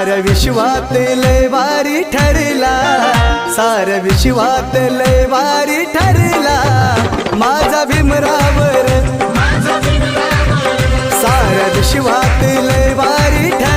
साऱ्या विश्वात लय भारी ठरला, साऱ्या विश्वात लय भारी ठरला माझा भीमराव रे, साऱ्या विश्वात लय भारी ठरला।